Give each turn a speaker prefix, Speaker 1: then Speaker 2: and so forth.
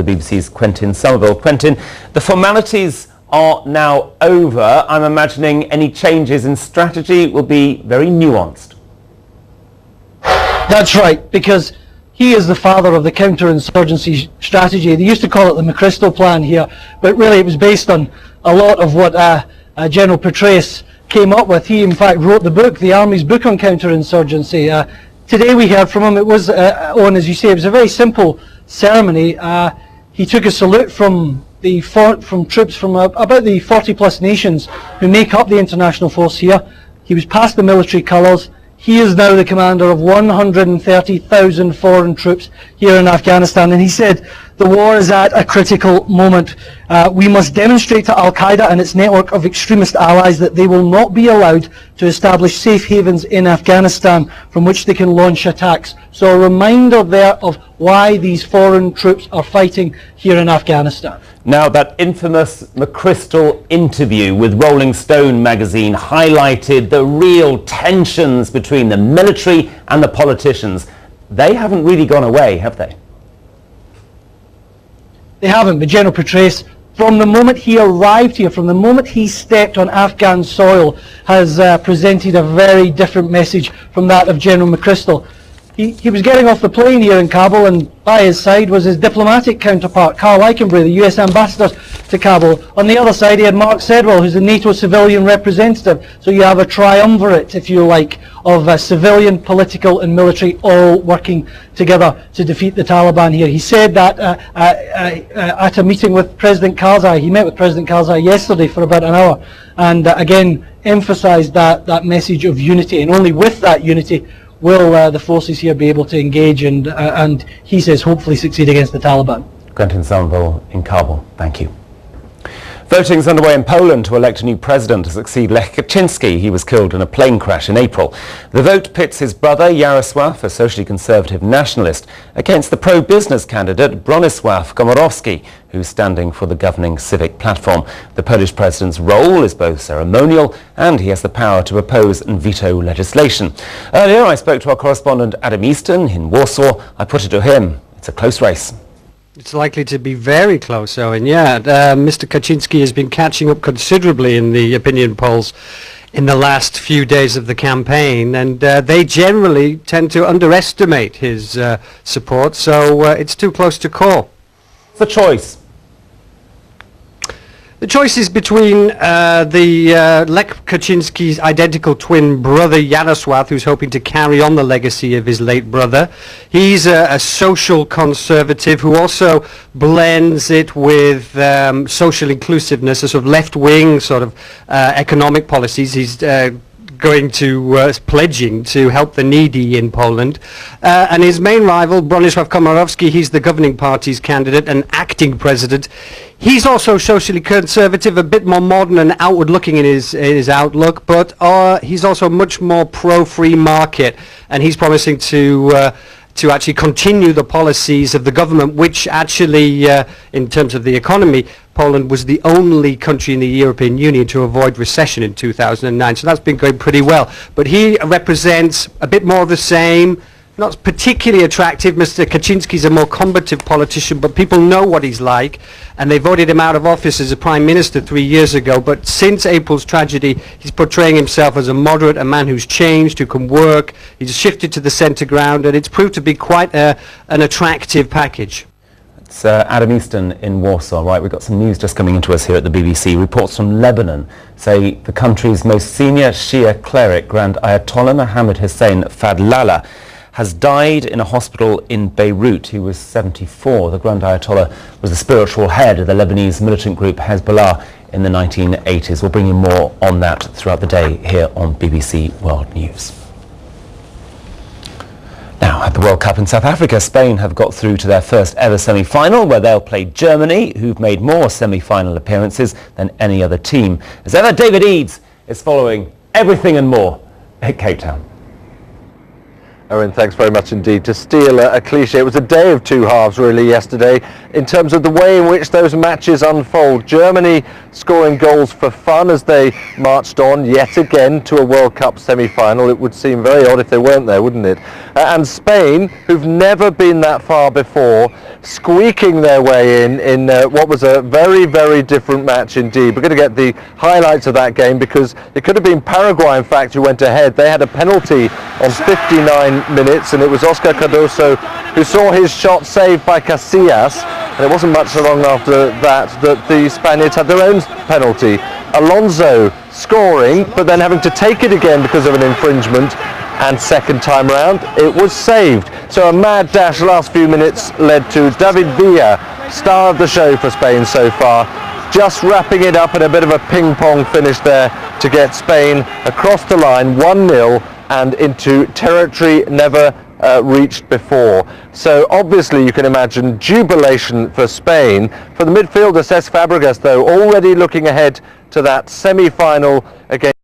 Speaker 1: to the BBC's Quentin Somerville. Quentin, the formalities are now over. I'm imagining any changes in strategy will be very nuanced.
Speaker 2: That's right, because he is the father of the counterinsurgency strategy. They used to call it the McChrystal plan here, but really it was based on a lot of what General Petraeus came up with. He in fact wrote the book, the Army's book on counterinsurgency. Today we heard from him. It was, Owen, as you say, it was a very simple ceremony. He took a salute from troops from about the 40 plus nations who make up the international force here. He was past the military colours. He is now the commander of 130,000 foreign troops here in Afghanistan, and he said the war is at a critical moment. We must demonstrate to Al-Qaeda and its network of extremist allies that they will not be allowed to establish safe havens in Afghanistan from which they can launch attacks. So a reminder there of why these foreign troops are fighting here in Afghanistan.
Speaker 1: Now, that infamous McChrystal interview with Rolling Stone magazine highlighted the real tensions between the military and the politicians. They haven't really gone away, have they?
Speaker 2: They haven't, but General Petraeus, from the moment he arrived here, from the moment he stepped on Afghan soil, has presented a very different message from that of General McChrystal. He was getting off the plane here in Kabul, and by his side was his diplomatic counterpart, Carl Eichenberg, the US ambassador to Kabul. On the other side he had Mark Sedwell, who's the NATO civilian representative. So you have a triumvirate, if you like, of civilian, political and military all working together to defeat the Taliban here. He said that at a meeting with President Karzai. He met with President Karzai yesterday for about an hour, and again emphasised that message of unity, and only with that unity will the forces here be able to engage and he says hopefully succeed against the Taliban.
Speaker 1: Quentin Somerville in Kabul, thank you. Voting is underway in Poland to elect a new president to succeed Lech Kaczynski. He was killed in a plane crash in April. The vote pits his brother Jarosław, a socially conservative nationalist, against the pro-business candidate Bronisław Komorowski, who's standing for the governing Civic platform. The Polish president's role is both ceremonial and he has the power to oppose and veto legislation. Earlier I spoke to our correspondent Adam Easton in Warsaw. I put it to him. It's a close race.
Speaker 3: It's likely to be very close, Owen. Yeah, Mr. Kaczynski has been catching up considerably in the opinion polls in the last few days of the campaign, and they generally tend to underestimate his support, so it's too close to call.
Speaker 1: The choice.
Speaker 3: The choice is between Lech Kaczynski's identical twin brother Jarosław, who's hoping to carry on the legacy of his late brother. He's a social conservative who also blends it with social inclusiveness, a sort of left-wing sort of economic policies. He's pledging to help the needy in Poland. And his main rival, Bronisław Komorowski, he's the governing party's candidate and acting president. He's also socially conservative, a bit more modern and outward-looking in his outlook, but he's also much more pro-free market, and he's promising to actually continue the policies of the government, which actually, in terms of the economy, Poland was the only country in the European Union to avoid recession in 2009, so that's been going pretty well. But he represents a bit more of the same, not particularly attractive. Mr. Kaczynski's a more combative politician, but people know what he's like, and they voted him out of office as a prime minister 3 years ago. But since April's tragedy, he's portraying himself as a moderate, a man who's changed, who can work. He's shifted to the centre ground, and it's proved to be quite an attractive package.
Speaker 1: It's Adam Easton in Warsaw. Right, we've got some news just coming into us here at the BBC. Reports from Lebanon say the country's most senior Shia cleric, Grand Ayatollah Mohammed Hussein Fadlallah, has died in a hospital in Beirut. He was 74. The Grand Ayatollah was the spiritual head of the Lebanese militant group Hezbollah in the 1980s. We'll bring you more on that throughout the day here on BBC World News. Now, at the World Cup in South Africa, Spain have got through to their first ever semi-final, where they'll play Germany, who've made more semi-final appearances than any other team. As ever, David Eads is following everything and more at Cape Town.
Speaker 4: Owen, thanks very much indeed. To steal a cliche, it was a day of two halves really yesterday in terms of the way in which those matches unfold. Germany scoring goals for fun as they marched on yet again to a World Cup semi-final. It would seem very odd if they weren't there, wouldn't it? And Spain, who've never been that far before, squeaking their way in what was a very, very different match indeed. We're going to get the highlights of that game because it could have been Paraguay, in fact, who went ahead. They had a penalty on 59 minutes, and it was Oscar Cardoso who saw his shot saved by Casillas, and it wasn't much long after that the Spaniards had their own penalty. Alonso scoring, but then having to take it again because of an infringement, and second time round it was saved. So a mad dash last few minutes led to David Villa, star of the show for Spain so far, just wrapping it up in a bit of a ping-pong finish there to get Spain across the line 1-0 and into territory never reached before. So obviously you can imagine jubilation for Spain. For the midfielder Cesc Fabregas though, already looking ahead to that semi-final against